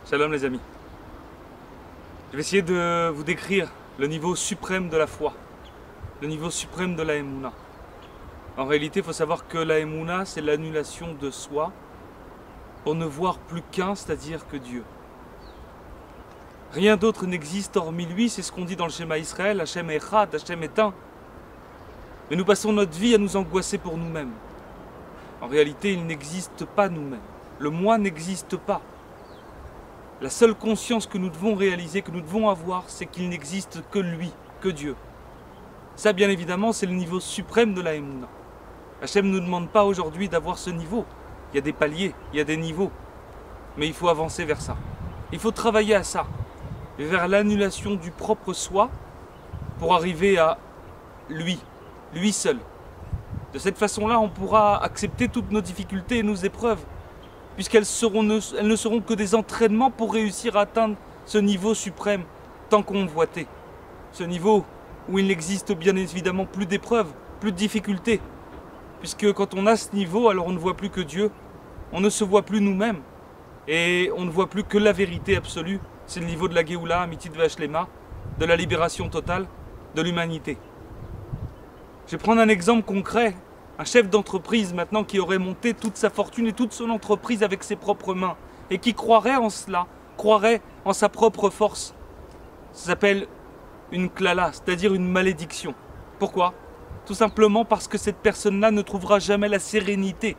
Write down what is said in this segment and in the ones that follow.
Shalom les amis. Je vais essayer de vous décrire le niveau suprême de la foi, le niveau suprême de la Emouna. En réalité, il faut savoir que la Emouna, c'est l'annulation de soi pour ne voir plus qu'un, c'est-à-dire que Dieu. Rien d'autre n'existe hormis lui, c'est ce qu'on dit dans le schéma Israël, Hachem Echad, Hachem est un. Mais nous passons notre vie à nous angoisser pour nous-mêmes. En réalité, il n'existe pas nous-mêmes. Le moi n'existe pas. La seule conscience que nous devons réaliser, que nous devons avoir, c'est qu'il n'existe que lui, que Dieu. Ça, bien évidemment, c'est le niveau suprême de la Emouna. Hachem ne nous demande pas aujourd'hui d'avoir ce niveau. Il y a des paliers, il y a des niveaux. Mais il faut avancer vers ça. Il faut travailler à ça. Vers l'annulation du propre soi pour arriver à lui, lui seul. De cette façon-là, on pourra accepter toutes nos difficultés et nos épreuves, puisqu'elles ne seront que des entraînements pour réussir à atteindre ce niveau suprême tant convoité. Ce niveau où il n'existe bien évidemment plus d'épreuves, plus de difficultés. Puisque quand on a ce niveau, alors on ne voit plus que Dieu, on ne se voit plus nous-mêmes, et on ne voit plus que la vérité absolue. C'est le niveau de la Géoula, Amitit V'Ashlema, de la libération totale de l'humanité. Je vais prendre un exemple concret. Un chef d'entreprise maintenant qui aurait monté toute sa fortune et toute son entreprise avec ses propres mains et qui croirait en cela, croirait en sa propre force. Ça s'appelle une klala, c'est-à-dire une malédiction. Pourquoi? Tout simplement parce que cette personne-là ne trouvera jamais la sérénité.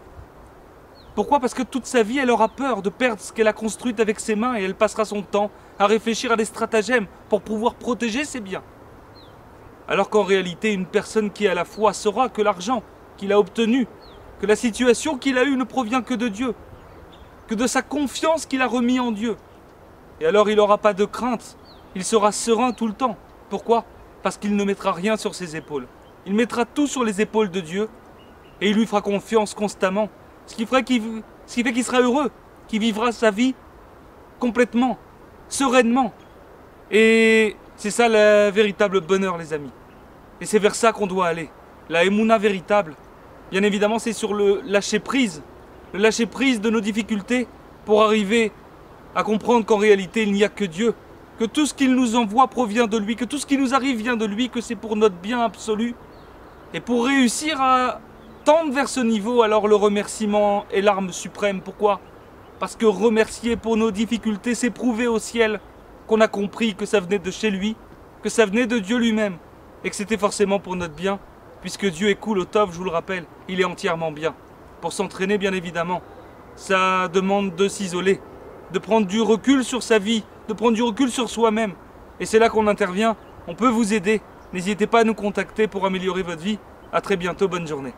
Pourquoi? Parce que toute sa vie, elle aura peur de perdre ce qu'elle a construit avec ses mains et elle passera son temps à réfléchir à des stratagèmes pour pouvoir protéger ses biens. Alors qu'en réalité, une personne qui a la foi saura que l'argent qu'il a obtenu, que la situation qu'il a eue ne provient que de Dieu, que de sa confiance qu'il a remis en Dieu. Et alors il n'aura pas de crainte, il sera serein tout le temps. Pourquoi? Parce qu'il ne mettra rien sur ses épaules. Il mettra tout sur les épaules de Dieu et il lui fera confiance constamment. Ce qui fait qu'il sera heureux, qu'il vivra sa vie complètement, sereinement. Et c'est ça le véritable bonheur les amis. Et c'est vers ça qu'on doit aller. La Emouna véritable. Bien évidemment, c'est sur le lâcher-prise de nos difficultés pour arriver à comprendre qu'en réalité, il n'y a que Dieu, que tout ce qu'il nous envoie provient de lui, que tout ce qui nous arrive vient de lui, que c'est pour notre bien absolu. Et pour réussir à tendre vers ce niveau, alors le remerciement est l'arme suprême. Pourquoi? Parce que remercier pour nos difficultés, c'est prouver au ciel qu'on a compris que ça venait de chez lui, que ça venait de Dieu lui-même, et que c'était forcément pour notre bien. Puisque Dieu est cool au Tov, je vous le rappelle, il est entièrement bien. Pour s'entraîner, bien évidemment, ça demande de s'isoler, de prendre du recul sur sa vie, de prendre du recul sur soi-même. Et c'est là qu'on intervient, on peut vous aider. N'hésitez pas à nous contacter pour améliorer votre vie. A très bientôt, bonne journée.